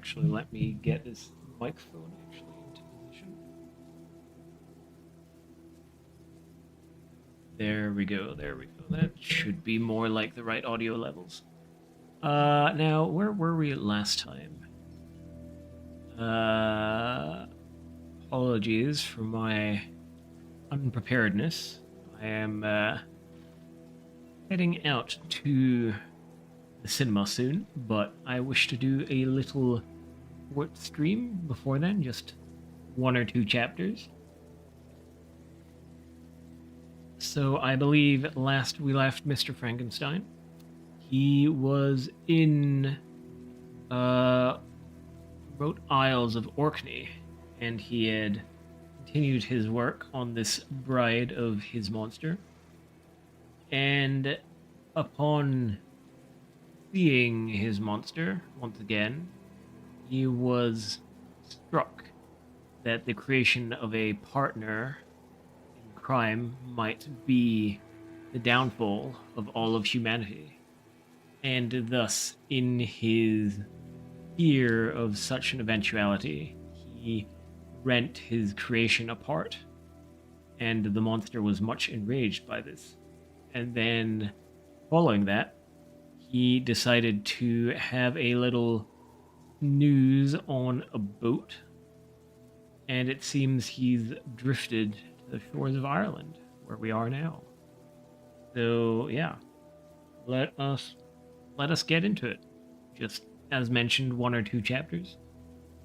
Actually, let me get this microphone actually into position. There we go. There we go. That should be more like the right audio levels. Now where were we last time? Uh, Apologies for my unpreparedness. I am heading out to the cinema soon, but I wish to do a little short stream before then, just one or two chapters. So I believe last we left Mr. Frankenstein, he was in uh, remote isles of Orkney, and he had continued his work on this bride of his monster. And upon seeing his monster once again, he was struck that the creation of a partner in crime might be the downfall of all of humanity. And thus, in his fear of such an eventuality, he rent his creation apart, and the monster was much enraged by this. And then, following that, he decided to have a little news on a boat, and it seems he's drifted to the shores of Ireland, where we are now. So yeah, let us get into it. Just as mentioned, one or two chapters.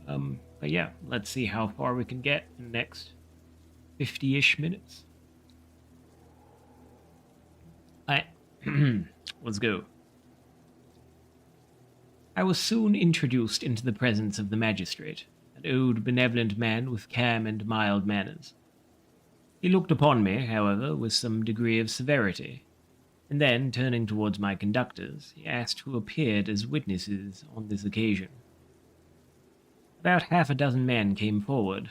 But yeah, let's see how far we can get in the next 50-ish minutes. Let's go. I was soon introduced into the presence of the magistrate, an old benevolent man with calm and mild manners. He looked upon me, however, with some degree of severity, and then, turning towards my conductors, he asked who appeared as witnesses on this occasion. About half a dozen men came forward,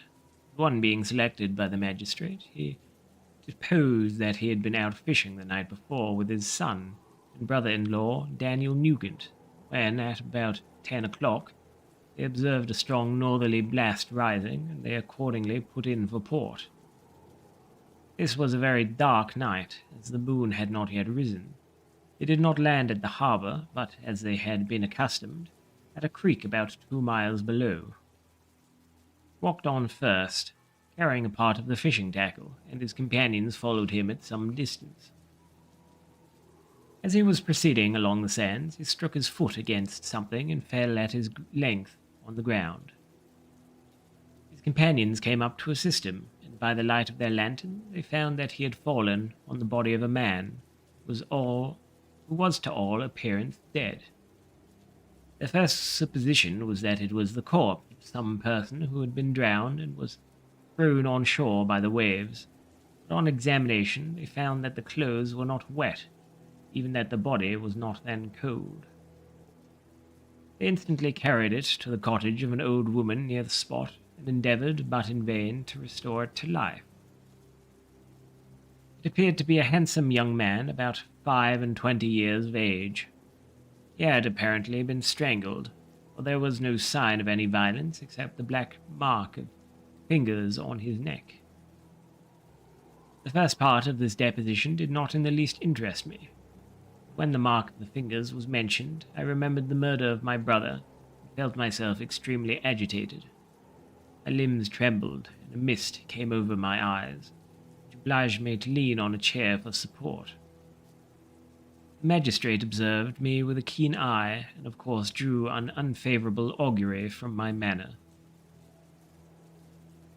one being selected by the magistrate. He deposed that he had been out fishing the night before with his son and brother-in-law, Daniel Nugent, when, at about 10 o'clock, they observed a strong northerly blast rising, and they accordingly put in for port. This was a very dark night, as the moon had not yet risen. They did not land at the harbour, but, as they had been accustomed, at a creek about 2 miles below. Walked on first, carrying a part of the fishing tackle, and his companions followed him at some distance. As he was proceeding along the sands, he struck his foot against something and fell at his length on the ground. His companions came up to assist him, and by the light of their lantern they found that he had fallen on the body of a man who was to all appearance dead. Their first supposition was that it was the corpse of some person who had been drowned and was thrown on shore by the waves, but on examination they found that the clothes were not wet, even that the body was not then cold. They instantly carried it to the cottage of an old woman near the spot, and endeavoured, but in vain, to restore it to life. It appeared to be a handsome young man, about 25 years of age. He had apparently been strangled, for there was no sign of any violence except the black mark of fingers on his neck. The first part of this deposition did not in the least interest me. When the mark of the fingers was mentioned, I remembered the murder of my brother, and felt myself extremely agitated. My limbs trembled, and a mist came over my eyes, which obliged me to lean on a chair for support. The magistrate observed me with a keen eye, and of course drew an unfavourable augury from my manner.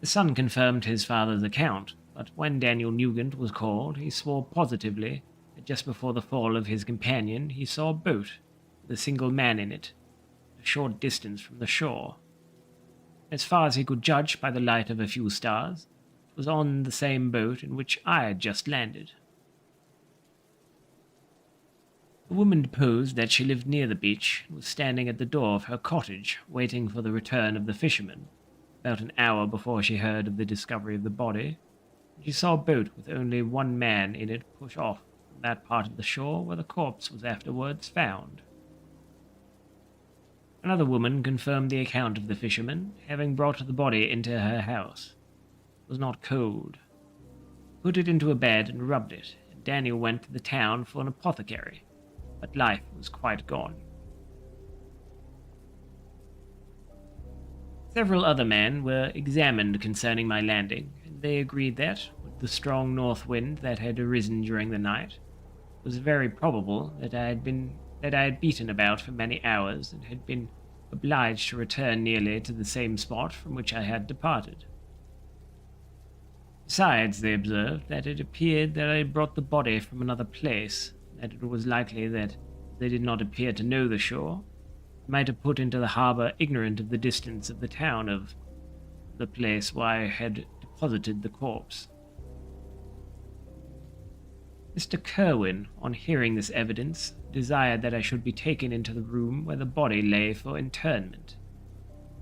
The son confirmed his father's account, but when Daniel Nugent was called, he swore positively that just before the fall of his companion he saw a boat with a single man in it, a short distance from the shore. As far as he could judge by the light of a few stars, it was on the same boat in which I had just landed. The woman deposed that she lived near the beach and was standing at the door of her cottage, waiting for the return of the fishermen, about an hour before she heard of the discovery of the body, and she saw a boat with only one man in it push off from that part of the shore where the corpse was afterwards found. Another woman confirmed the account of the fisherman, having brought the body into her house. It was not cold. Put it into a bed and rubbed it, and Daniel went to the town for an apothecary, but life was quite gone. Several other men were examined concerning my landing, and they agreed that, with the strong north wind that had arisen during the night, it was very probable that I had beaten about for many hours and had been obliged to return nearly to the same spot from which I had departed. Besides, they observed that it appeared that I had brought the body from another place, that it was likely that they did not appear to know the shore, might have put into the harbor ignorant of the distance of the town of the place where I had deposited the corpse. Mr. Kerwin, on hearing this evidence, desired that I should be taken into the room where the body lay for interment,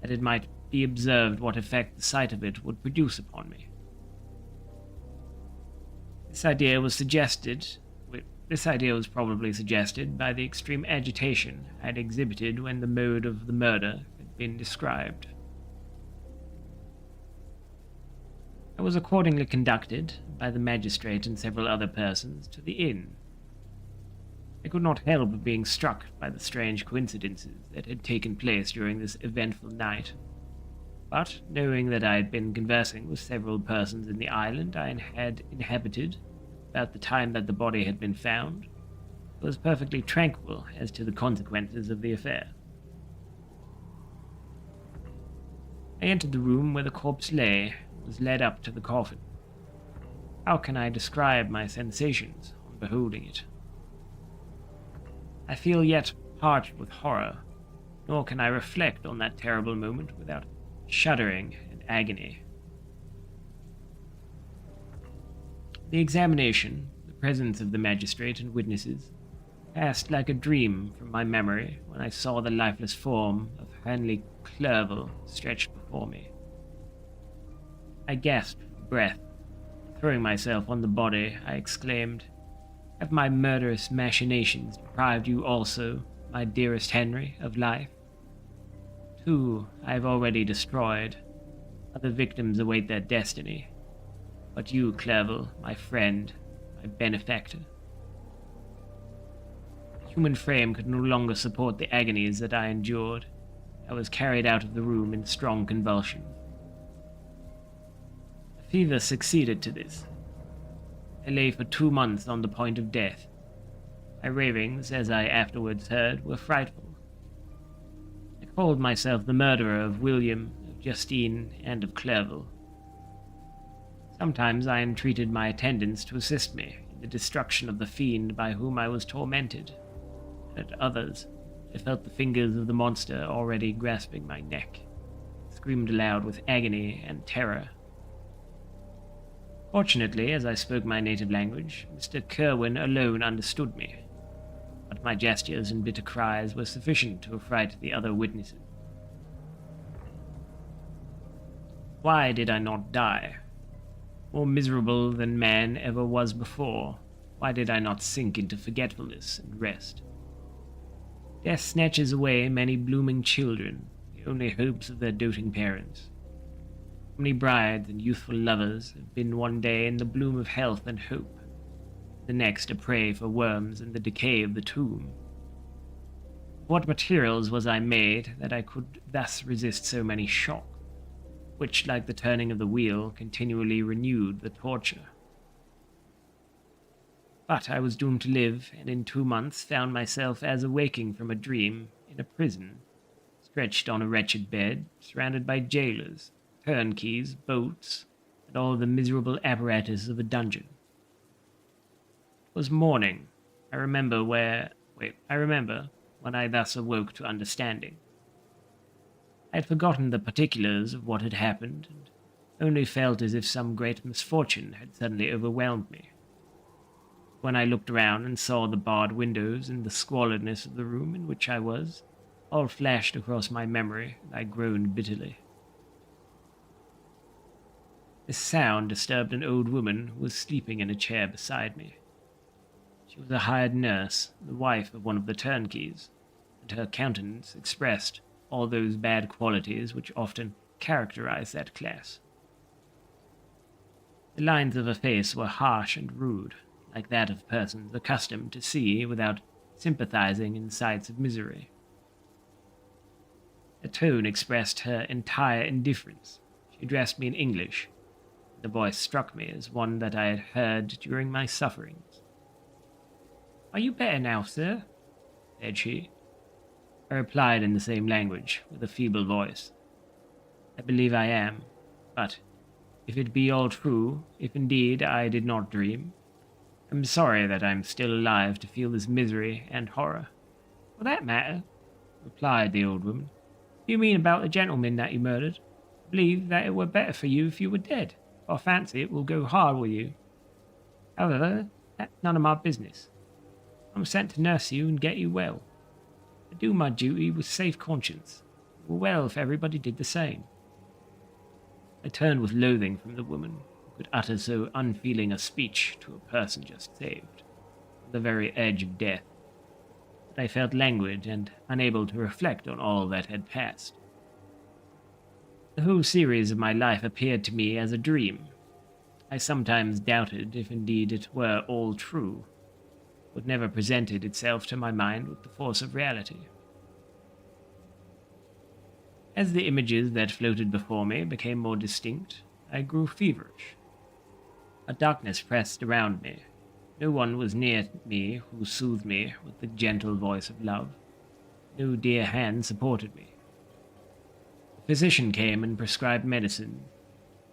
that it might be observed what effect the sight of it would produce upon me. This idea was probably suggested by the extreme agitation I had exhibited when the mode of the murder had been described. I was accordingly conducted, by the magistrate and several other persons, to the inn. I could not help being struck by the strange coincidences that had taken place during this eventful night, but knowing that I had been conversing with several persons in the island I had inhabited about the time that the body had been found, I was perfectly tranquil as to the consequences of the affair. I entered the room where the corpse lay, and was led up to the coffin. How can I describe my sensations on beholding it? I feel yet parched with horror, nor can I reflect on that terrible moment without shuddering and agony. The examination, the presence of the magistrate and witnesses, passed like a dream from my memory when I saw the lifeless form of Henley Clerval stretched before me. I gasped for breath. Throwing myself on the body, I exclaimed, "Have my murderous machinations deprived you also, my dearest Henry, of life? 2 I have already destroyed. Other victims await their destiny. But you, Clerval, my friend, my benefactor." The human frame could no longer support the agonies that I endured. I was carried out of the room in strong convulsions. A fever succeeded to this. I lay for 2 months on the point of death. My ravings, as I afterwards heard, were frightful. I called myself the murderer of William, of Justine, and of Clerval. Sometimes I entreated my attendants to assist me in the destruction of the fiend by whom I was tormented. At others, I felt the fingers of the monster already grasping my neck, screamed aloud with agony and terror. Fortunately, as I spoke my native language, Mr. Kerwin alone understood me, but my gestures and bitter cries were sufficient to affright the other witnesses. Why did I not die? More miserable than man ever was before, why did I not sink into forgetfulness and rest? Death snatches away many blooming children, the only hopes of their doting parents. How many brides and youthful lovers have been one day in the bloom of health and hope, the next a prey for worms and the decay of the tomb? Of what materials was I made that I could thus resist so many shocks, which, like the turning of the wheel, continually renewed the torture? But I was doomed to live, and in 2 months found myself as awaking from a dream in a prison, stretched on a wretched bed, surrounded by jailers, turnkeys, boats, and all the miserable apparatus of a dungeon. It was morning. I remember when I thus awoke to understanding. I had forgotten the particulars of what had happened, and only felt as if some great misfortune had suddenly overwhelmed me. When I looked round and saw the barred windows and the squalidness of the room in which I was, all flashed across my memory, and I groaned bitterly. This sound disturbed an old woman who was sleeping in a chair beside me. She was a hired nurse, the wife of one of the turnkeys, and her countenance expressed all those bad qualities which often characterize that class. The lines of her face were harsh and rude, like that of persons accustomed to see without sympathizing in sights of misery. Her tone expressed her entire indifference. She addressed me in English. The voice struck me as one that I had heard during my sufferings. "Are you better now, sir?" said she. I replied in the same language, with a feeble voice. "I believe I am, but if it be all true, if indeed I did not dream, I'm sorry that I'm still alive to feel this misery and horror." "For that matter," replied the old woman, "you mean about the gentleman that you murdered. I believe that it were better for you if you were dead, for I fancy it will go hard with you. However, that's none of my business. I'm sent to nurse you and get you well. I do my duty with safe conscience. It were well if everybody did the same." I turned with loathing from the woman who could utter so unfeeling a speech to a person just saved, on the very edge of death. But I felt languid and unable to reflect on all that had passed. The whole series of my life appeared to me as a dream. I sometimes doubted if indeed it were all true, but never presented itself to my mind with the force of reality. As the images that floated before me became more distinct, I grew feverish. A darkness pressed around me. No one was near me who soothed me with the gentle voice of love. No dear hand supported me. The physician came and prescribed medicine,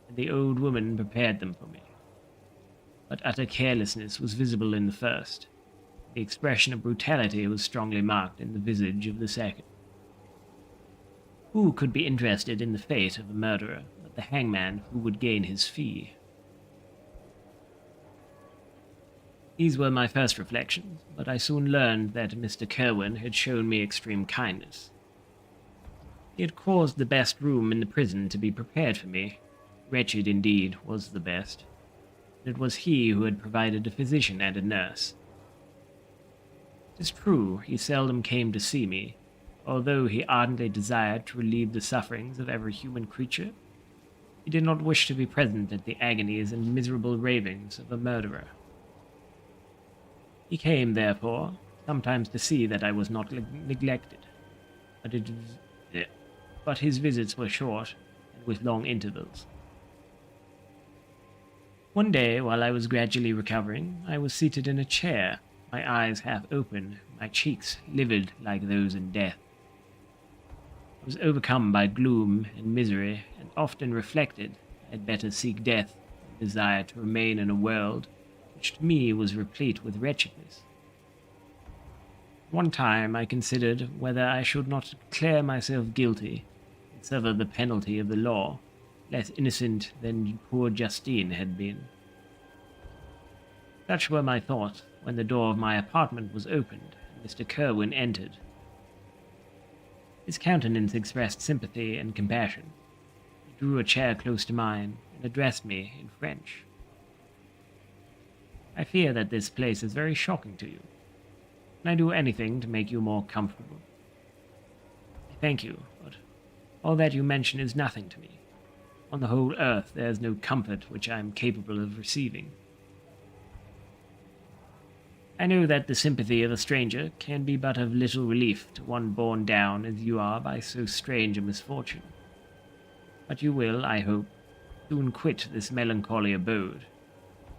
and the old woman prepared them for me. But utter carelessness was visible in the first. The expression of brutality was strongly marked in the visage of the second. Who could be interested in the fate of a murderer but the hangman who would gain his fee? These were my first reflections, but I soon learned that Mr. Kerwin had shown me extreme kindness. He had caused the best room in the prison to be prepared for me. Wretched indeed was the best. And it was he who had provided a physician and a nurse. It is true, he seldom came to see me, although he ardently desired to relieve the sufferings of every human creature. He did not wish to be present at the agonies and miserable ravings of a murderer. He came, therefore, sometimes to see that I was not neglected, but his visits were short and with long intervals. One day, while I was gradually recovering, I was seated in a chair, my eyes half open, my cheeks livid like those in death. I was overcome by gloom and misery, and often reflected I had better seek death than desire to remain in a world which to me was replete with wretchedness. One time I considered whether I should not declare myself guilty and suffer the penalty of the law, less innocent than poor Justine had been. Such were my thoughts when the door of my apartment was opened and Mr. Kerwin entered. His countenance expressed sympathy and compassion. He drew a chair close to mine and addressed me in French. "I fear that this place is very shocking to you. Can I do anything to make you more comfortable?" "I thank you, but all that you mention is nothing to me. On the whole earth there is no comfort which I am capable of receiving. I know that the sympathy of a stranger can be but of little relief to one borne down as you are by so strange a misfortune. But you will, I hope, soon quit this melancholy abode,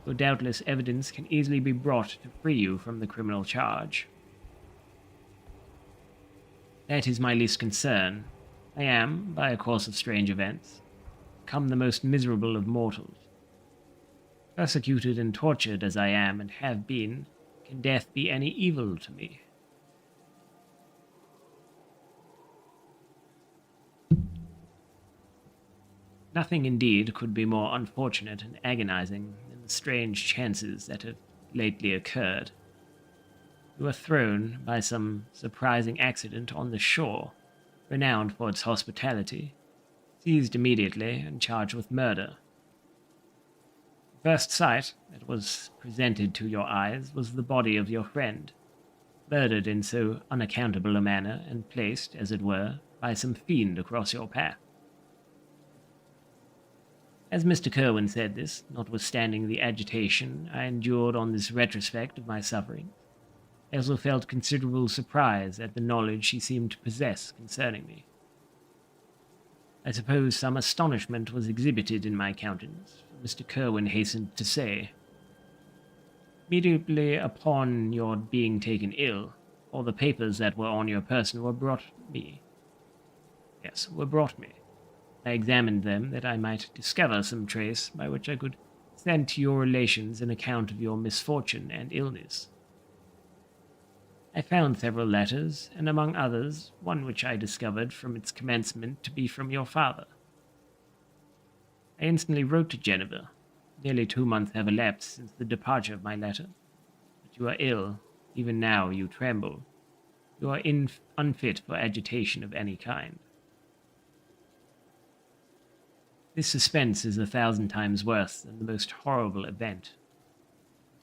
for doubtless evidence can easily be brought to free you from the criminal charge." "That is my least concern. I am, by a course of strange events, become the most miserable of mortals. Persecuted and tortured as I am and have been, can death be any evil to me?" Nothing indeed could be more unfortunate and agonizing than the strange chances that have lately occurred. You are thrown, by some surprising accident, on the shore, renowned for its hospitality, seized immediately and charged with murder. The first sight that was presented to your eyes was the body of your friend, murdered in so unaccountable a manner and placed, as it were, by some fiend across your path. As Mr. Kerwin said this, notwithstanding the agitation I endured on this retrospect of my sufferings, I also felt considerable surprise at the knowledge he seemed to possess concerning me. I suppose some astonishment was exhibited in my countenance, for Mr. Kerwin hastened to say, "Immediately upon your being taken ill, all the papers that were on your person were brought me. Yes, were brought me. I examined them that I might discover some trace by which I could send to your relations an account of your misfortune and illness. I found several letters, and among others, one which I discovered from its commencement to be from your father. I instantly wrote to Geneva. Nearly 2 months have elapsed since the departure of my letter. But you are ill. Even now you tremble. You are unfit for agitation of any kind. This suspense is 1,000 times worse than the most horrible event.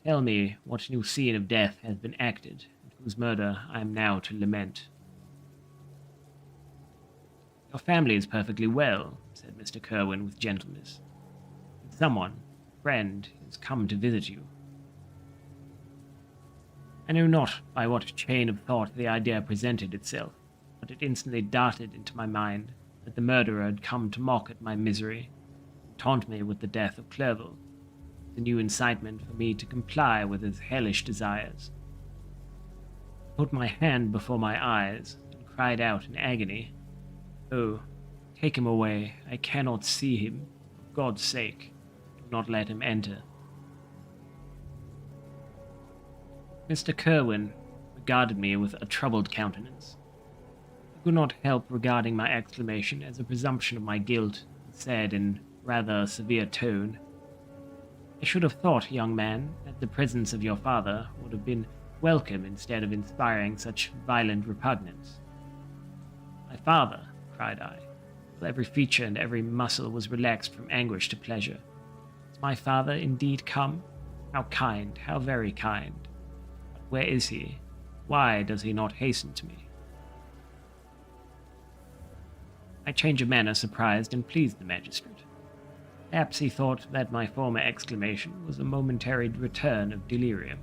Tell me what new scene of death has been acted, and whose murder I am now to lament." "Your family is perfectly well," said Mr. Kerwin with gentleness. "And someone, a friend, has come to visit you." I know not by what chain of thought the idea presented itself, but it instantly darted into my mind that the murderer had come to mock at my misery, and taunt me with the death of Clerval, the new incitement for me to comply with his hellish desires. I put my hand before my eyes, and cried out in agony, "Oh, take him away, I cannot see him. For God's sake, do not let him enter." Mr. Kerwin regarded me with a troubled countenance. I could not help regarding my exclamation as a presumption of my guilt, and said in rather a severe tone, "I should have thought, young man, that the presence of your father would have been welcome instead of inspiring such violent repugnance." "My father!" cried I, till every feature and every muscle was relaxed from anguish to pleasure. "Is my father indeed come? How kind, how very kind! But where is he? Why does he not hasten to me?" My change of manner surprised and pleased the magistrate. Perhaps he thought that my former exclamation was a momentary return of delirium.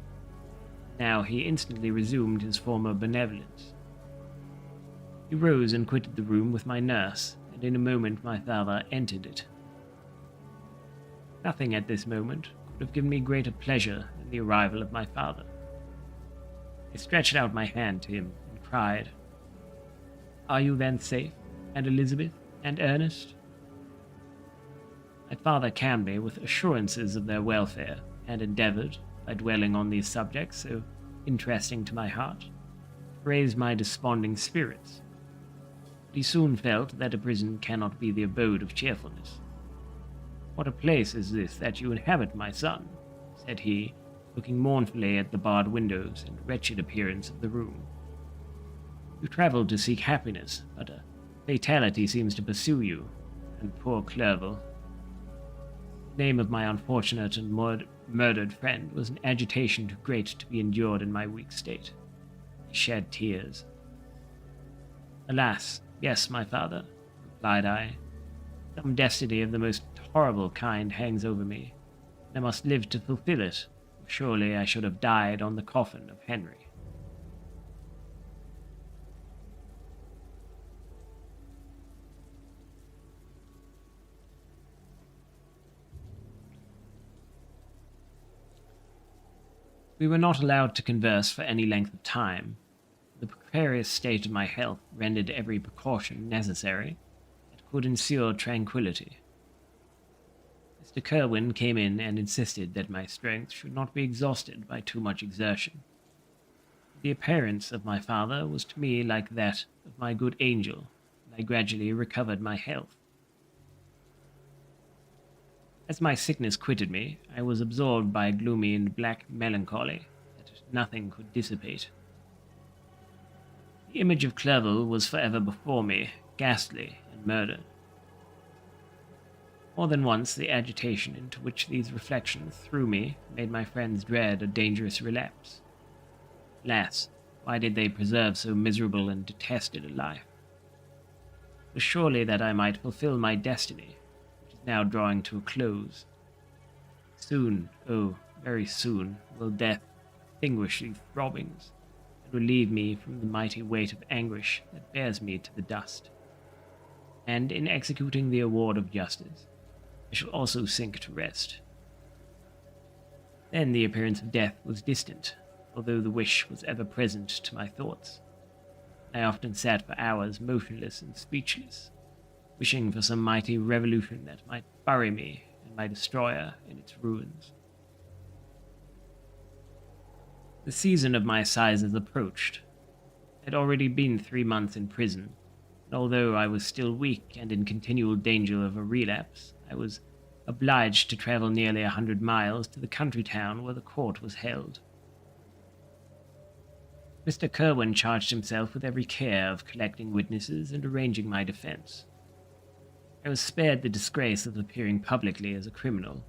Now he instantly resumed his former benevolence. He rose and quitted the room with my nurse, and in a moment my father entered it. Nothing at this moment could have given me greater pleasure than the arrival of my father. I stretched out my hand to him and cried, "Are you then safe, and Elizabeth, and Ernest?" My father calmed me with assurances of their welfare, and endeavored, by dwelling on these subjects so interesting to my heart, to raise my desponding spirits. But he soon felt that a prison cannot be the abode of cheerfulness. "What a place is this that you inhabit, my son?" said he, looking mournfully at the barred windows and wretched appearance of the room. "You traveled to seek happiness, but a fatality seems to pursue you, and poor Clerval." The name of my unfortunate and murdered friend was an agitation too great to be endured in my weak state. I shed tears. "Alas, yes, my father," replied I. "Some destiny of the most horrible kind hangs over me, and I must live to fulfill it, or surely I should have died on the coffin of Henry." We were not allowed to converse for any length of time. The precarious state of my health rendered every precaution necessary that could ensure tranquillity. Mr. Kerwin came in and insisted that my strength should not be exhausted by too much exertion. The appearance of my father was to me like that of my good angel, and I gradually recovered my health. As my sickness quitted me, I was absorbed by a gloomy and black melancholy that nothing could dissipate. The image of Clerval was forever before me, ghastly and murdered. More than once the agitation into which these reflections threw me made my friends dread a dangerous relapse. Alas, why did they preserve so miserable and detested a life? was surely that I might fulfill my destiny, which is now drawing to a close. Soon, oh, very soon, will death extinguish these throbbings, and relieve me from the mighty weight of anguish that bears me to the dust. And in executing the award of justice, I shall also sink to rest. Then the appearance of death was distant, although the wish was ever present to my thoughts. I often sat for hours motionless and speechless, wishing for some mighty revolution that might bury me and my destroyer in its ruins. The season of my assizes approached. I had already been 3 months in prison, and although I was still weak and in continual danger of a relapse, I was obliged to travel nearly 100 miles to the country town where the court was held. Mr. Kerwin charged himself with every care of collecting witnesses and arranging my defense. I was spared the disgrace of appearing publicly as a criminal,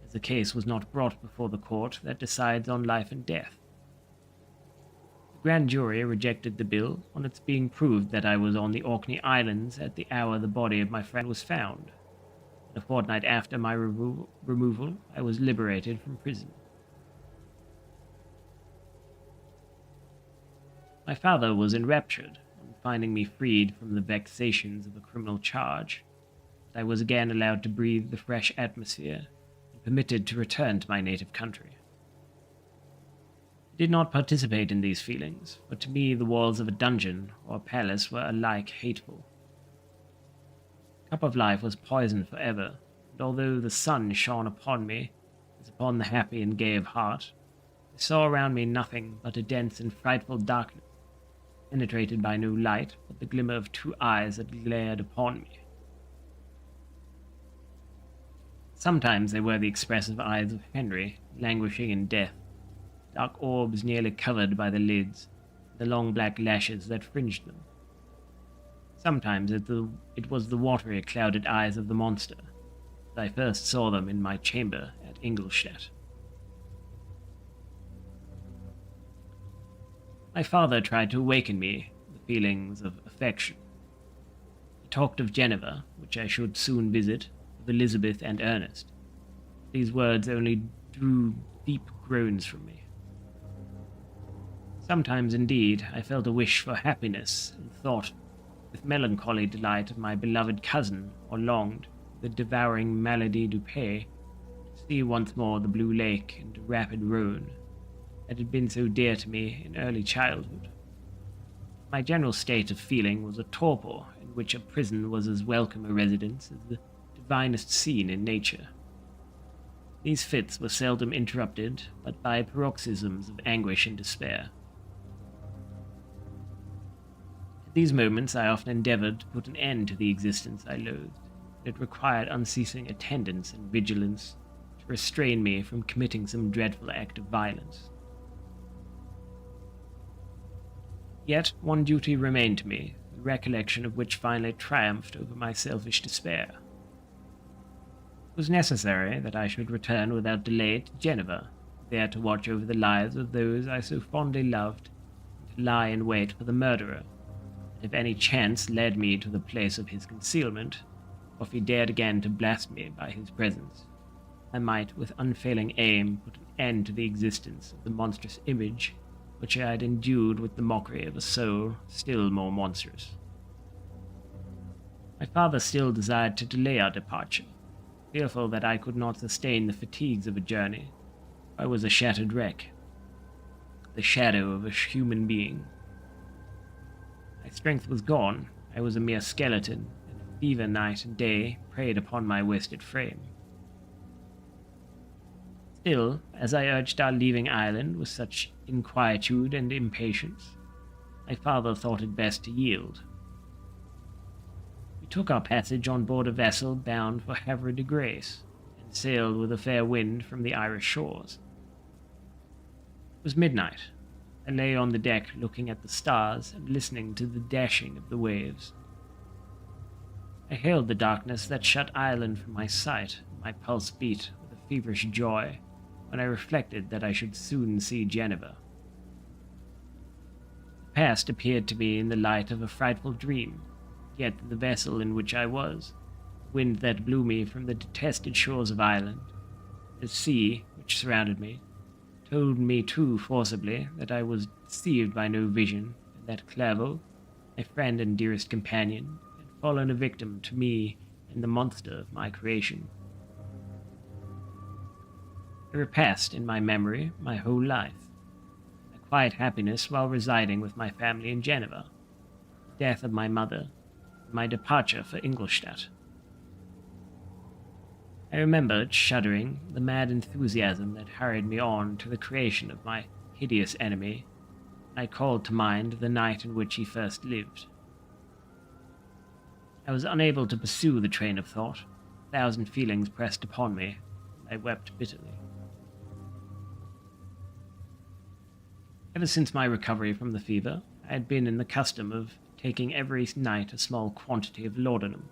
as the case was not brought before the court that decides on life and death. The grand jury rejected the bill on its being proved that I was on the Orkney Islands at the hour the body of my friend was found. A fortnight after my removal, I was liberated from prison. My father was enraptured on finding me freed from the vexations of a criminal charge, that I was again allowed to breathe the fresh atmosphere and permitted to return to my native country. I did not participate in these feelings, for to me the walls of a dungeon or a palace were alike hateful. The cup of life was poisoned forever, and although the sun shone upon me as upon the happy and gay of heart, I saw around me nothing but a dense and frightful darkness, penetrated by no light but the glimmer of 2 eyes that glared upon me. Sometimes they were the expressive eyes of Henry, languishing in death, dark orbs nearly covered by the lids, the long black lashes that fringed them. Sometimes it was the watery, clouded eyes of the monster, as I first saw them in my chamber at Ingolstadt. My father tried to awaken me the feelings of affection. He talked of Geneva, which I should soon visit, of Elizabeth and Ernest. These words only drew deep groans from me. Sometimes, indeed, I felt a wish for happiness, and thought with melancholy delight of my beloved cousin, or longed, the devouring malady du pays, to see once more the blue lake and rapid Rhone that had been so dear to me in early childhood. My general state of feeling was a torpor in which a prison was as welcome a residence as the divinest scene in nature. These fits were seldom interrupted but by paroxysms of anguish and despair. At these moments I often endeavored to put an end to the existence I loathed. It required unceasing attendance and vigilance to restrain me from committing some dreadful act of violence. Yet one duty remained to me, the recollection of which finally triumphed over my selfish despair. It was necessary that I should return without delay to Geneva, there to watch over the lives of those I so fondly loved, and to lie in wait for the murderer, and if any chance led me to the place of his concealment, or if he dared again to blast me by his presence, I might with unfailing aim put an end to the existence of the monstrous image which I had endued with the mockery of a soul still more monstrous. My father still desired to delay our departure, fearful that I could not sustain the fatigues of a journey. I was a shattered wreck, the shadow of a human being. My strength was gone, I was a mere skeleton, and fever night and day preyed upon my wasted frame. Still, as I urged our leaving Ireland with such inquietude and impatience, my father thought it best to yield. We took our passage on board a vessel bound for Havre de Grace, and sailed with a fair wind from the Irish shores. It was midnight. I lay on the deck looking at the stars and listening to the dashing of the waves. I hailed the darkness that shut Ireland from my sight, and my pulse beat with a feverish joy when I reflected that I should soon see Geneva. The past appeared to me in the light of a frightful dream, Yet the vessel in which I was, the wind that blew me from the detested shores of Ireland, the sea which surrounded me, told me too forcibly that I was deceived by no vision, and that Clerval, my friend and dearest companion, had fallen a victim to me and the monster of my creation. I repassed in my memory my whole life, my quiet happiness while residing with my family in Geneva, the death of my mother, and my departure for Ingolstadt. I remembered, shuddering, the mad enthusiasm that hurried me on to the creation of my hideous enemy. I called to mind the night in which he first lived. I was unable to pursue the train of thought. 1,000 feelings pressed upon me, and I wept bitterly. Ever since my recovery from the fever, I had been in the custom of taking every night a small quantity of laudanum,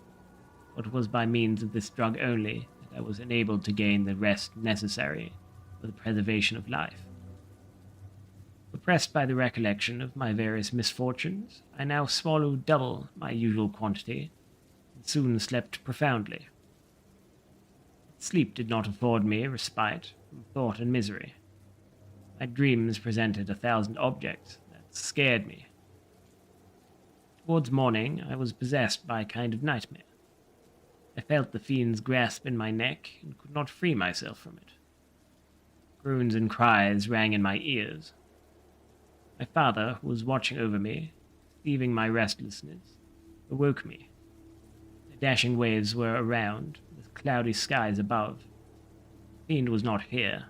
for it was by means of this drug only that I was enabled to gain the rest necessary for the preservation of life. Oppressed by the recollection of my various misfortunes, I now swallowed double my usual quantity, and soon slept profoundly. Sleep did not afford me respite from thought and misery. My dreams presented 1,000 objects that scared me. Towards morning, I was possessed by a kind of nightmare. I felt the fiend's grasp in my neck and could not free myself from it. Groans and cries rang in my ears. My father, who was watching over me, perceiving my restlessness, awoke me. The dashing waves were around, with cloudy skies above. The fiend was not here.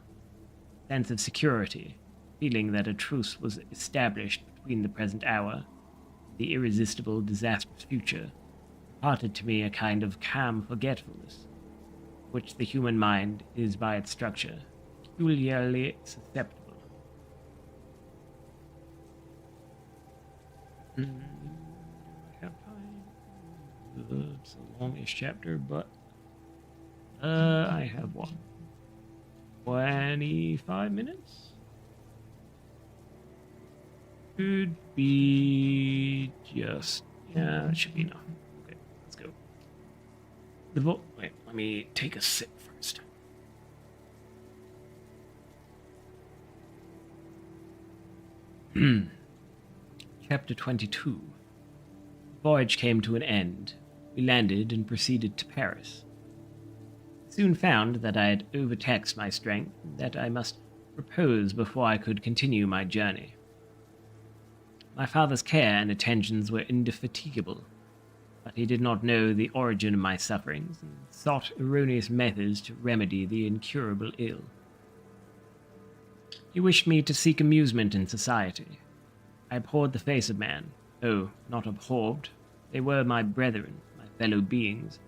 Sense of security, feeling that a truce was established between the present hour and the irresistible, disastrous future, imparted to me a kind of calm forgetfulness, which the human mind is by its structure peculiarly susceptible. I have time. It's a longish chapter, but I have what? 25 minutes? Could be just... yeah, that should be enough. Okay, let's go. Wait, let me take a sip first. Chapter 22. The voyage came to an end. We landed and proceeded to Paris. Soon found that I had overtaxed my strength, and that I must repose before I could continue my journey. My father's care and attentions were indefatigable, but he did not know the origin of my sufferings, and sought erroneous methods to remedy the incurable ill. He wished me to seek amusement in society. I abhorred the face of man. Oh, not abhorred. They were my brethren, my fellow beings.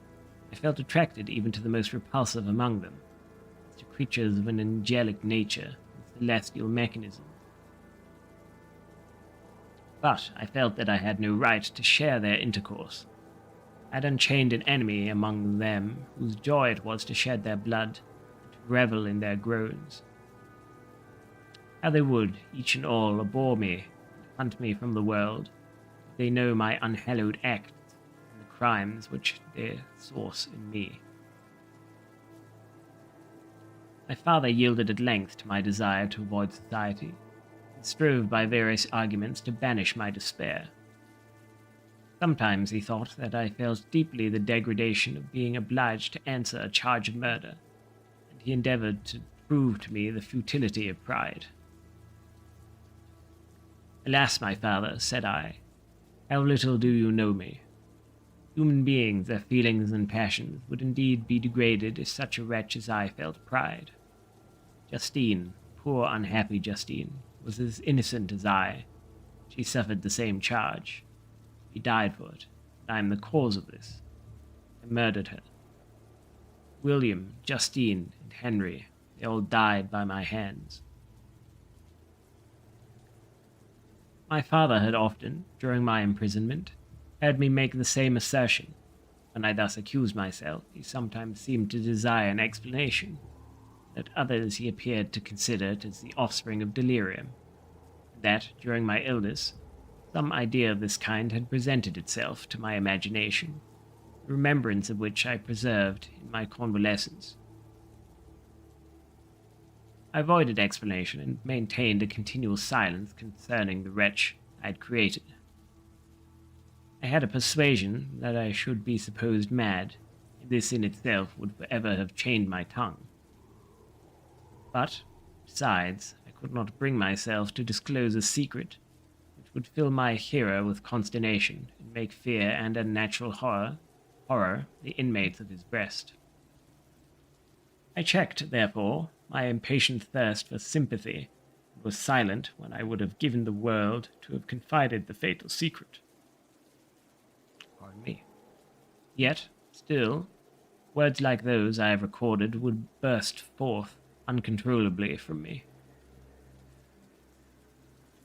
I felt attracted even to the most repulsive among them, as to creatures of an angelic nature and celestial mechanism. But I felt that I had no right to share their intercourse. I had unchained an enemy among them whose joy it was to shed their blood and to revel in their groans. How they would, each and all, abhor me and hunt me from the world, if they know my unhallowed acts and the crimes which they source in me. My father yielded at length to my desire to avoid society, and strove by various arguments to banish my despair. Sometimes he thought that I felt deeply the degradation of being obliged to answer a charge of murder, and he endeavored to prove to me the futility of pride. "Alas, my father," said I, "how little do you know me. Human beings, their feelings and passions, would indeed be degraded if such a wretch as I felt pride. Justine, poor unhappy Justine, was as innocent as I. She suffered the same charge. She died for it, and I am the cause of this. I murdered her. William, Justine, and Henry, they all died by my hands." My father had often, during my imprisonment, heard me make the same assertion. When I thus accused myself, he sometimes seemed to desire an explanation. At others he appeared to consider it as the offspring of delirium, and that, during my illness, Some idea of this kind had presented itself to my imagination, the remembrance of which I preserved in my convalescence. I avoided explanation and maintained a continual silence concerning the wretch I had created. I had a persuasion that I should be supposed mad, and this in itself would forever have chained my tongue. But, besides, I could not bring myself to disclose a secret which would fill my hearer with consternation and make fear and unnatural horror the inmates of his breast. I checked, therefore, my impatient thirst for sympathy, and was silent when I would have given the world to have confided the fatal secret. Pardon me. Yet, still, words like those I have recorded would burst forth uncontrollably from me.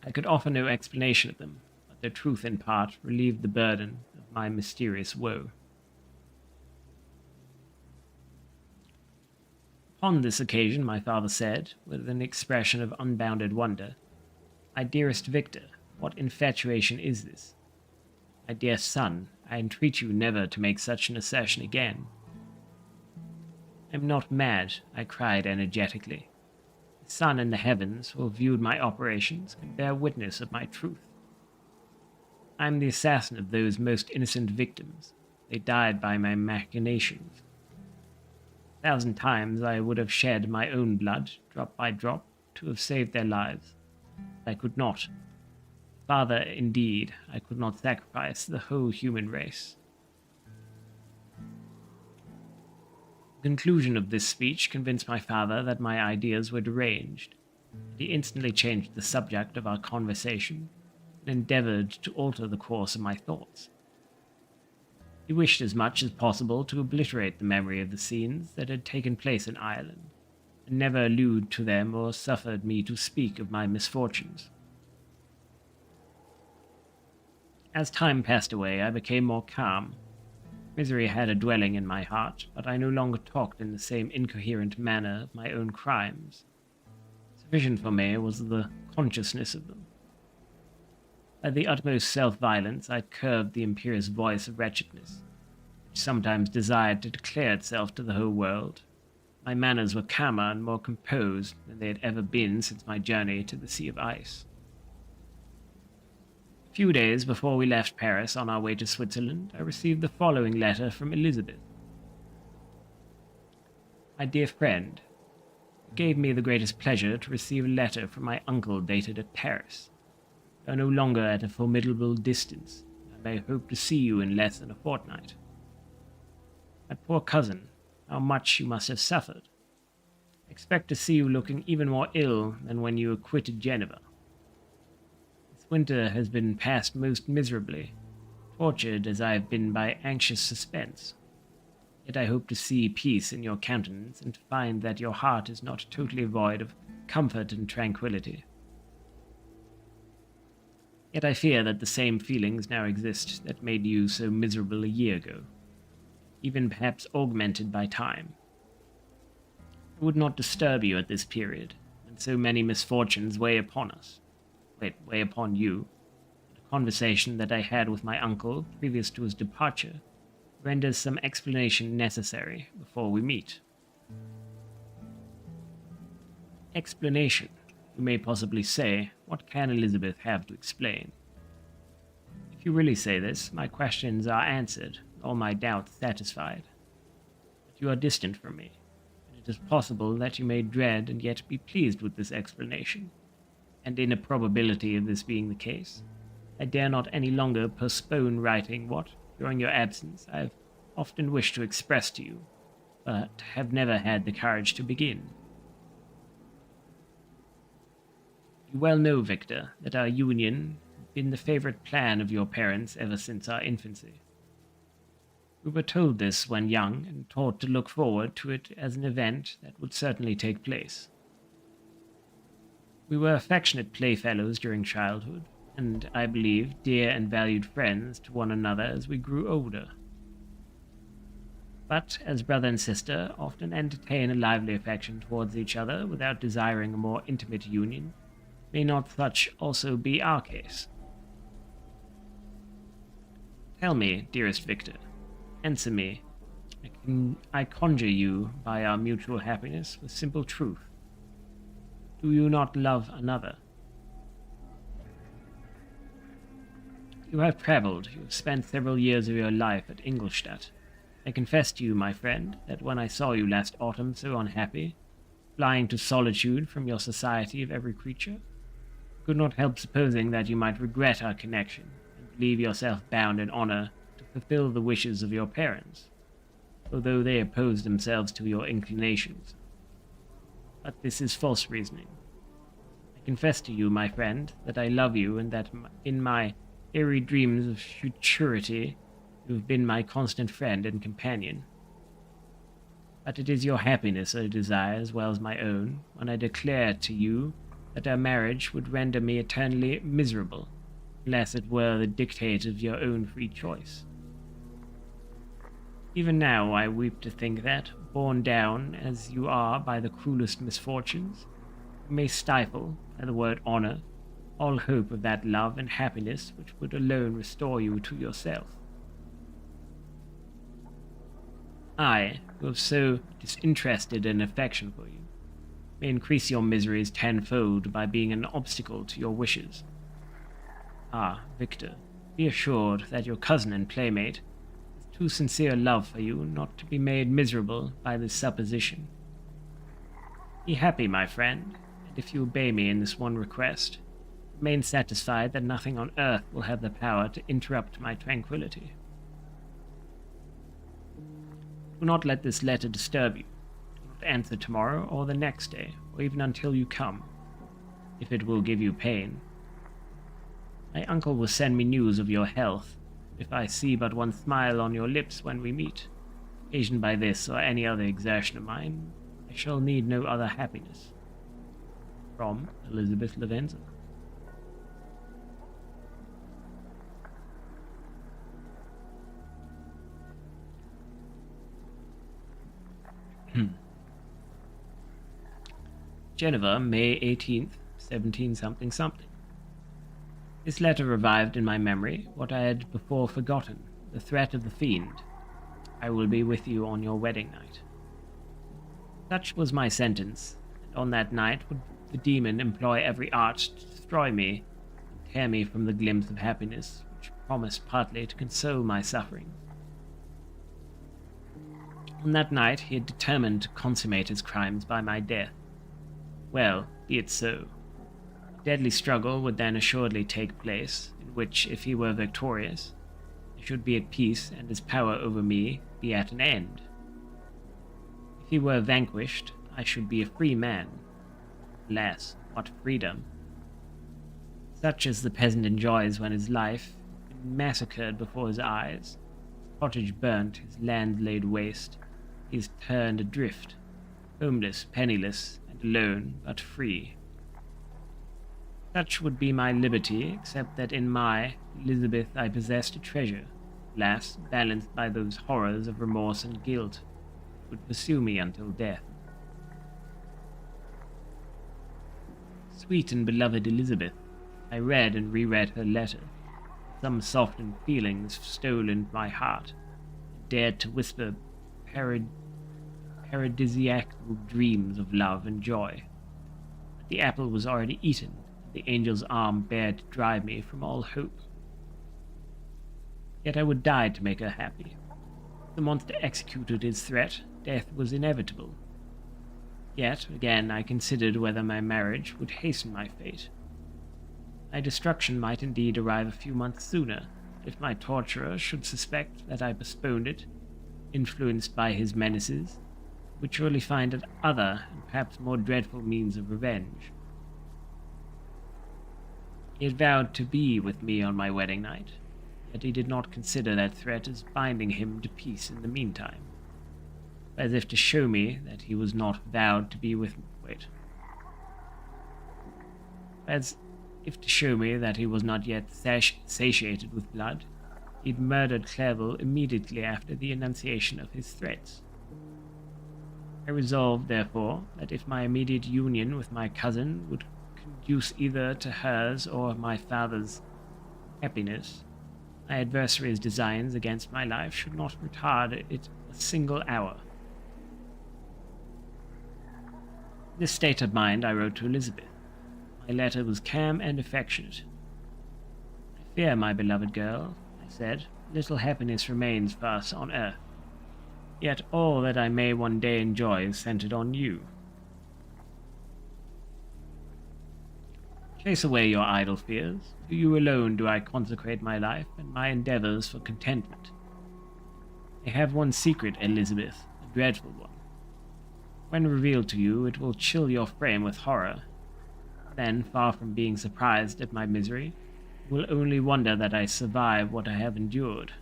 I could offer no explanation of them, but their truth in part relieved the burden of my mysterious woe. Upon this occasion, my father said, with an expression of unbounded wonder, "My dearest Victor, what infatuation is this? My dear son, I entreat you never to make such an assertion again." "I am not mad," I cried energetically. "The sun and the heavens, who have viewed my operations, can bear witness of my truth. I am the assassin of those most innocent victims. They died by my machinations. 1,000 times I would have shed my own blood, drop by drop, to have saved their lives. But I could not. Father, indeed, I could not sacrifice the whole human race." The conclusion of this speech convinced my father that my ideas were deranged, and he instantly changed the subject of our conversation and endeavored to alter the course of my thoughts. He wished as much as possible to obliterate the memory of the scenes that had taken place in Ireland, and never allude to them or suffered me to speak of my misfortunes. As time passed away, I became more calm. Misery had a dwelling in my heart, but I no longer talked in the same incoherent manner of my own crimes. Sufficient for me was the consciousness of them. By the utmost self-violence, I curbed the imperious voice of wretchedness, which sometimes desired to declare itself to the whole world. My manners were calmer and more composed than they had ever been since my journey to the Sea of Ice. A few days before we left Paris on our way to Switzerland, I received the following letter from Elizabeth. "My dear friend, it gave me the greatest pleasure to receive a letter from my uncle dated at Paris. You are no longer at a formidable distance. I may hope to see you in less than a fortnight. My poor cousin, how much you must have suffered. I expect to see you looking even more ill than when you quitted Geneva. This winter has been passed most miserably, tortured as I have been by anxious suspense. Yet I hope to see peace in your countenance and to find that your heart is not totally void of comfort and tranquillity. Yet I fear that the same feelings now exist that made you so miserable a year ago, even perhaps augmented by time. I would not disturb you at this period, when so many misfortunes weigh upon you. A conversation that I had with my uncle previous to his departure renders some explanation necessary before we meet." Explanation, you may possibly say. What can Elizabeth have to explain? If you really say this, my questions are answered, all my doubts satisfied. But you are distant from me, and it is possible that you may dread and yet be pleased with this explanation. And in a probability of this being the case, I dare not any longer postpone writing what, during your absence, I have often wished to express to you, but have never had the courage to begin. You well know, Victor, that our union has been the favorite plan of your parents ever since our infancy. We were told this when young, and taught to look forward to it as an event that would certainly take place. We were affectionate playfellows during childhood, and, I believe, dear and valued friends to one another as we grew older. But, as brother and sister often entertain a lively affection towards each other without desiring a more intimate union, may not such also be our case? Tell me, dearest Victor, answer me. I conjure you by our mutual happiness with simple truth. Do you not love another? You have traveled, you have spent several years of your life at Ingolstadt. I confess to you, my friend, that when I saw you last autumn so unhappy, flying to solitude from your society of every creature, I could not help supposing that you might regret our connection, and believe yourself bound in honor to fulfill the wishes of your parents, although they opposed themselves to your inclinations. But this is false reasoning. I confess to you, my friend, that I love you, and that in my airy dreams of futurity you have been my constant friend and companion. But it is your happiness I desire as well as my own, when I declare to you that our marriage would render me eternally miserable, unless it were the dictate of your own free choice. Even now I weep to think that, borne down as you are by the cruelest misfortunes, you may stifle, by the word honor, all hope of that love and happiness which would alone restore you to yourself. I, who have so disinterested an affection for you, may increase your miseries tenfold by being an obstacle to your wishes. Ah, Victor, be assured that your cousin and playmate has too sincere love for you not to be made miserable by this supposition. Be happy, my friend, and if you obey me in this one request, remain satisfied that nothing on earth will have the power to interrupt my tranquillity. Do not let this letter disturb you. Do not answer tomorrow or the next day, or even until you come, if it will give you pain. My uncle will send me news of your health, if I see but one smile on your lips when we meet. Occasioned by this or any other exertion of mine, I shall need no other happiness. From Elizabeth Lavenza. Geneva, May 18th, 17 something. This letter revived in my memory what I had before forgotten, the threat of the fiend. I will be with you on your wedding night. Such was my sentence, and on that night would the demon employ every art to destroy me, and tear me from the glimpse of happiness which promised partly to console my sufferings. On that night he had determined to consummate his crimes by my death. Well, be it so. A deadly struggle would then assuredly take place, in which, if he were victorious, I should be at peace and his power over me be at an end. If he were vanquished, I should be a free man. Alas, what freedom! Such as the peasant enjoys when his life has been massacred before his eyes, his cottage burnt, his land laid waste, he is turned adrift, homeless, penniless, and alone, but free. Such would be my liberty, except that in my Elizabeth I possessed a treasure, alas, balanced by those horrors of remorse and guilt, which would pursue me until death. Sweet and beloved Elizabeth, I read and reread her letter. Some softened feelings stole into my heart, and dared to whisper paradisiacal dreams of love and joy. But the apple was already eaten, and the angel's arm bared to drive me from all hope. Yet I would die to make her happy. If the monster executed his threat, death was inevitable. Yet, again, I considered whether my marriage would hasten my fate. My destruction might indeed arrive a few months sooner, if my torturer should suspect that I postponed it, influenced by his menaces, would surely find other and perhaps more dreadful means of revenge. He had vowed to be with me on my wedding night, yet he did not consider that threat as binding him to peace in the meantime, as if to show me that he was not vowed to be with me. As if to show me that he was not yet satiated with blood, he'd murdered Clerval immediately after the enunciation of his threats. I resolved, therefore, that if my immediate union with my cousin would conduce either to hers or my father's happiness, My adversary's designs against my life should not retard it a single hour. In this state of mind, I wrote to Elizabeth. My letter was calm and affectionate. I fear, my beloved girl, I said, little happiness remains for us on earth. Yet all that I may one day enjoy is centered on you. Chase away your idle fears. To you alone do I consecrate my life and my endeavors for contentment. I have one secret, Elizabeth, a dreadful one. When revealed to you, it will chill your frame with horror. Then, far from being surprised at my misery, you will only wonder that I survive what I have endured.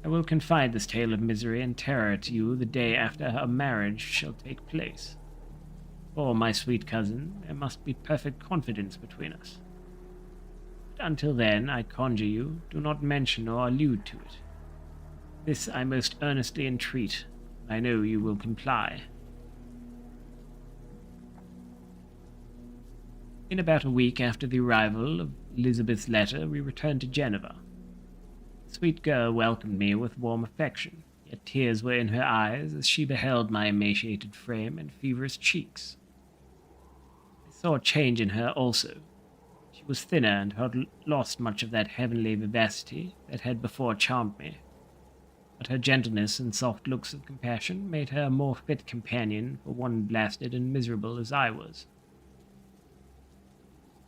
I will confide this tale of misery and terror to you the day after our marriage shall take place. For, my sweet cousin, there must be perfect confidence between us. But until then, I conjure you, do not mention or allude to it. This I most earnestly entreat. I know you will comply. In about a week after the arrival of Elizabeth's letter, we returned to Geneva. The sweet girl welcomed me with warm affection, yet tears were in her eyes as she beheld my emaciated frame and feverish cheeks. I saw a change in her also. She was thinner and had lost much of that heavenly vivacity that had before charmed me. But her gentleness and soft looks of compassion made her a more fit companion for one blasted and miserable as I was.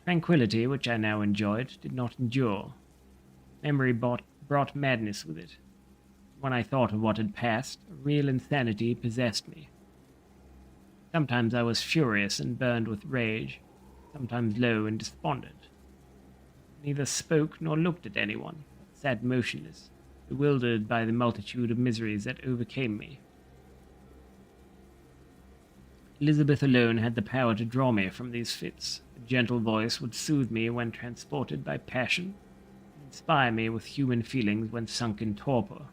Tranquillity, which I now enjoyed, did not endure. Memory brought madness with it. When I thought of what had passed, a real insanity possessed me. Sometimes I was furious and burned with rage, sometimes low and despondent. I neither spoke nor looked at anyone, but sat motionless, bewildered by the multitude of miseries that overcame me. Elizabeth alone had the power to draw me from these fits. A gentle voice would soothe me when transported by passion, and inspire me with human feelings when sunk in torpor.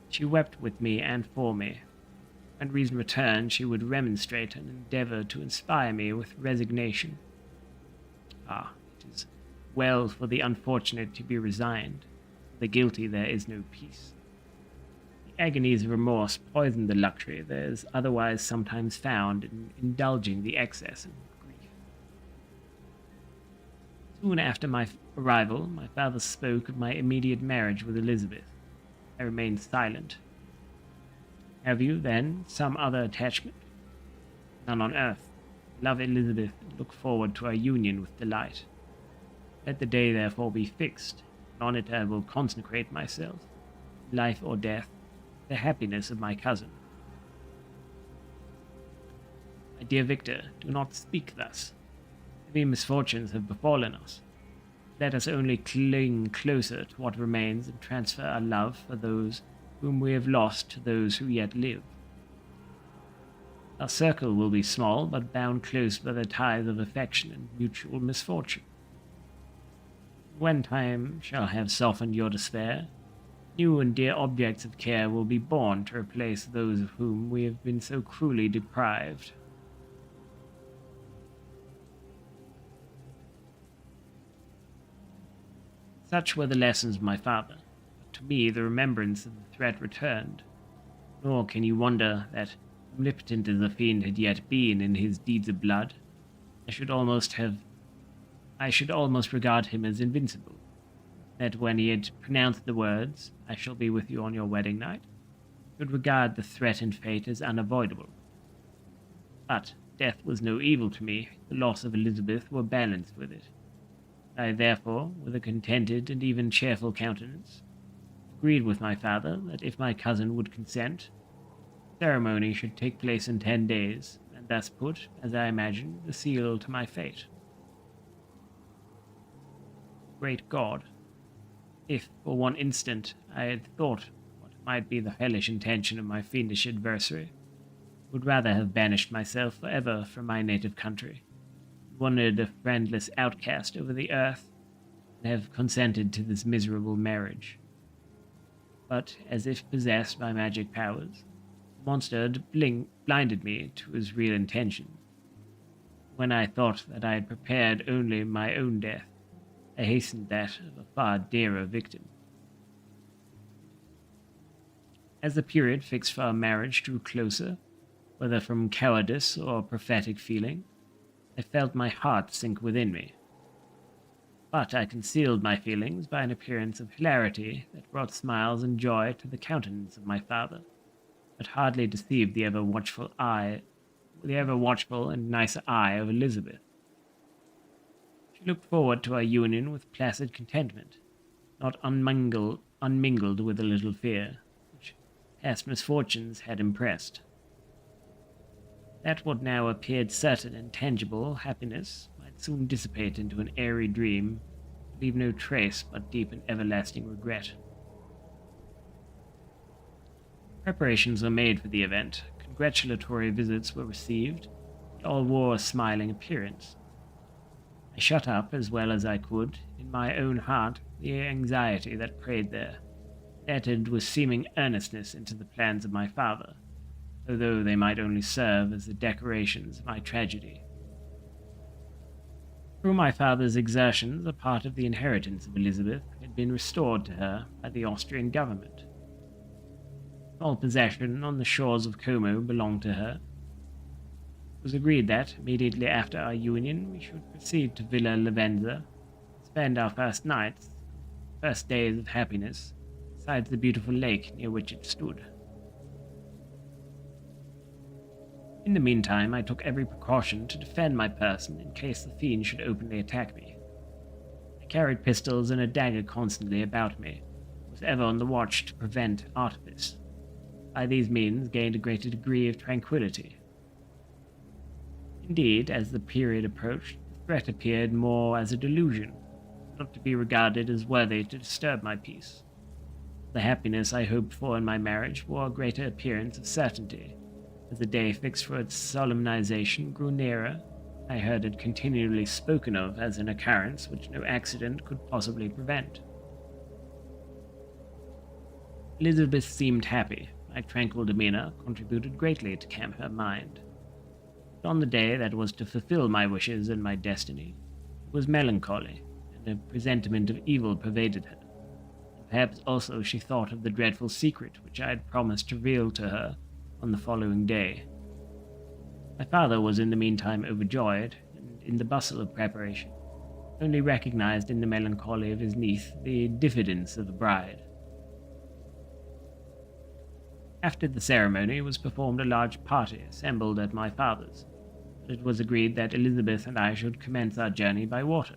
She wept with me and for me. When reason returned, she would remonstrate and endeavor to inspire me with resignation. Ah, it is well for the unfortunate to be resigned. For the guilty there is no peace. The agonies of remorse poison the luxury that is otherwise sometimes found in indulging the excess of grief. Soon after my arrival, my father spoke of my immediate marriage with Elizabeth. I remained silent. Have you, then, some other attachment? None on earth. Love Elizabeth and look forward to our union with delight. Let the day therefore be fixed, and on it I will consecrate myself, life or death, the happiness of my cousin. My dear Victor, do not speak thus. Heavy misfortunes have befallen us. Let us only cling closer to what remains and transfer our love for those whom we have lost to those who yet live. Our circle will be small, but bound close by the ties of affection and mutual misfortune. When time shall have softened your despair, new and dear objects of care will be born to replace those of whom we have been so cruelly deprived. Such were the lessons of my father. To me, the remembrance of the threat returned. Nor can you wonder that, omnipotent as the fiend had yet been in his deeds of blood, I should almost regard him as invincible. That when he had pronounced the words, "I shall be with you on your wedding night," should regard the threatened fate as unavoidable. But death was no evil to me. The loss of Elizabeth were balanced with it. I therefore, with a contented and even cheerful countenance, agreed with my father that if my cousin would consent, the ceremony should take place in 10 days, and thus put, as I imagined, the seal to my fate. Great God! If, for one instant, I had thought what might be the hellish intention of my fiendish adversary, I would rather have banished myself forever from my native country, wandered a friendless outcast over the earth, and have consented to this miserable marriage. But, as if possessed by magic powers, the monster had blinded me to his real intention. When I thought that I had prepared only my own death, I hastened that of a far dearer victim. As the period fixed for our marriage drew closer, whether from cowardice or prophetic feeling, I felt my heart sink within me. But I concealed my feelings by an appearance of hilarity that brought smiles and joy to the countenance of my father, but hardly deceived the ever watchful and nice eye of Elizabeth. She looked forward to our union with placid contentment, not unmingled with a little fear, which past misfortunes had impressed. That what now appeared certain and tangible happiness might soon dissipate into an airy dream, leave no trace but deep and everlasting regret. Preparations were made for the event, congratulatory visits were received, and all wore a smiling appearance. I shut up, as well as I could, in my own heart, the anxiety that preyed there, entered with seeming earnestness into the plans of my father, although they might only serve as the decorations of my tragedy. Through my father's exertions, a part of the inheritance of Elizabeth had been restored to her by the Austrian government. All possession on the shores of Como belonged to her. It was agreed that, immediately after our union, we should proceed to Villa Lavenza, spend our first days of happiness, beside the beautiful lake near which it stood. In the meantime, I took every precaution to defend my person in case the fiend should openly attack me. I carried pistols and a dagger constantly about me, and was ever on the watch to prevent artifice. By these means gained a greater degree of tranquillity. Indeed, as the period approached, the threat appeared more as a delusion, not to be regarded as worthy to disturb my peace. The happiness I hoped for in my marriage wore a greater appearance of certainty. As the day fixed for its solemnization grew nearer, I heard it continually spoken of as an occurrence which no accident could possibly prevent. Elizabeth seemed happy. My tranquil demeanor contributed greatly to calm her mind. But on the day that was to fulfill my wishes and my destiny, it was melancholy, and a presentiment of evil pervaded her. And perhaps also she thought of the dreadful secret which I had promised to reveal to her on the following day. My father was in the meantime overjoyed, and in the bustle of preparation, only recognized in the melancholy of his niece the diffidence of a bride. After the ceremony was performed, a large party assembled at my father's, but it was agreed that Elizabeth and I should commence our journey by water,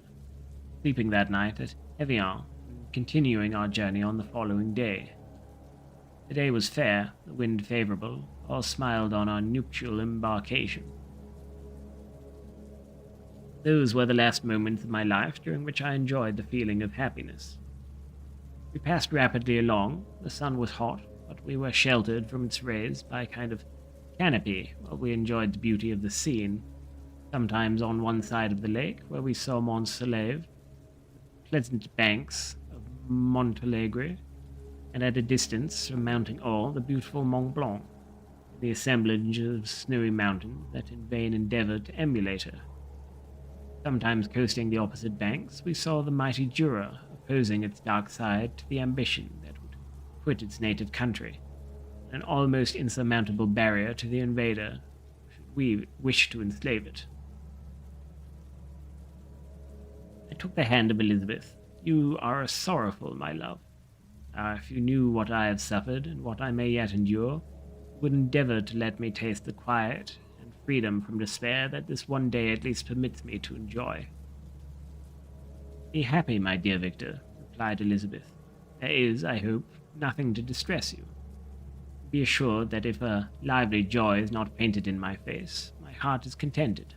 sleeping that night at Evian, and continuing our journey on the following day. The day was fair, the wind favorable, all smiled on our nuptial embarkation. Those were the last moments of my life during which I enjoyed the feeling of happiness. We passed rapidly along. The sun was hot, but we were sheltered from its rays by a kind of canopy while we enjoyed the beauty of the scene, sometimes on one side of the lake, where we saw Mont Saleve, pleasant banks of Montalegre, and at a distance, surmounting all, the beautiful Mont Blanc, the assemblage of snowy mountains that in vain endeavored to emulate her. Sometimes coasting the opposite banks, we saw the mighty Jura opposing its dark side to the ambition that would quit its native country, an almost insurmountable barrier to the invader should we wish to enslave it. I took the hand of Elizabeth. "You are sorrowful, my love. If you knew what I have suffered, and what I may yet endure, you would endeavor to let me taste the quiet and freedom from despair that this one day at least permits me to enjoy." "Be happy, my dear Victor," replied Elizabeth. "There is, I hope, nothing to distress you. Be assured that if a lively joy is not painted in my face, my heart is contented.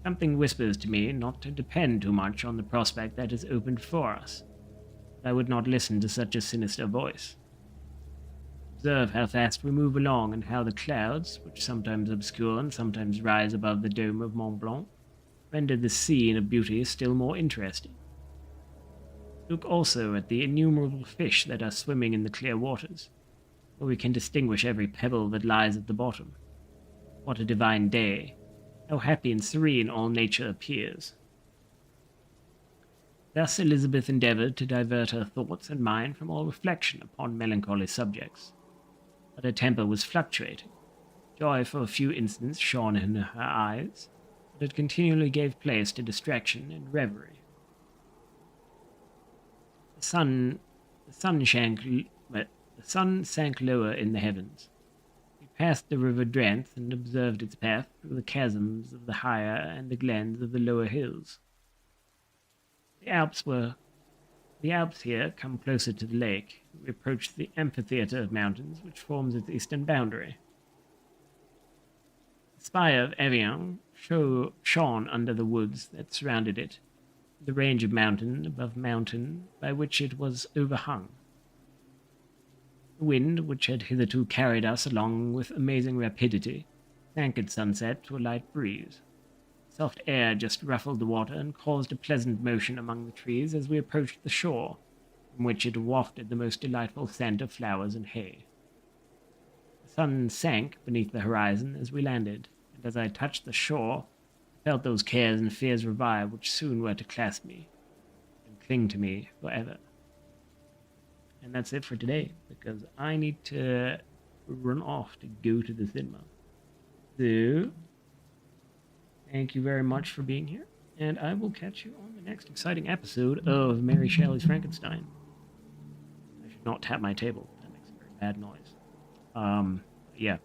Something whispers to me not to depend too much on the prospect that is opened for us. I would not listen to such a sinister voice. Observe how fast we move along, and how the clouds, which sometimes obscure and sometimes rise above the dome of Mont Blanc, render the scene of beauty still more interesting. Look also at the innumerable fish that are swimming in the clear waters, where we can distinguish every pebble that lies at the bottom. What a divine day! How happy and serene all nature appears! Thus Elizabeth endeavoured to divert her thoughts and mind from all reflection upon melancholy subjects. But her temper was fluctuating. Joy for a few instants shone in her eyes, but it continually gave place to distraction and reverie. The sun, the sun sank, the sun sank lower in the heavens. We passed the river Drenthe and observed its path through the chasms of the higher and the glens of the lower hills. The Alps were The Alps here come closer to the lake. We approached the amphitheatre of mountains which forms its eastern boundary. The spire of Evian shone under the woods that surrounded it, the range of mountain above mountain by which it was overhung. The wind, which had hitherto carried us along with amazing rapidity, sank at sunset to a light breeze. Soft air just ruffled the water and caused a pleasant motion among the trees as we approached the shore, from which it wafted the most delightful scent of flowers and hay. The sun sank beneath the horizon as we landed, and as I touched the shore, I felt those cares and fears revive which soon were to clasp me and cling to me forever. And that's it for today, because I need to run off to go to the cinema. So, thank you very much for being here, and I will catch you on the next exciting episode of Mary Shelley's Frankenstein. I should not tap my table. That makes a very bad noise. Yeah.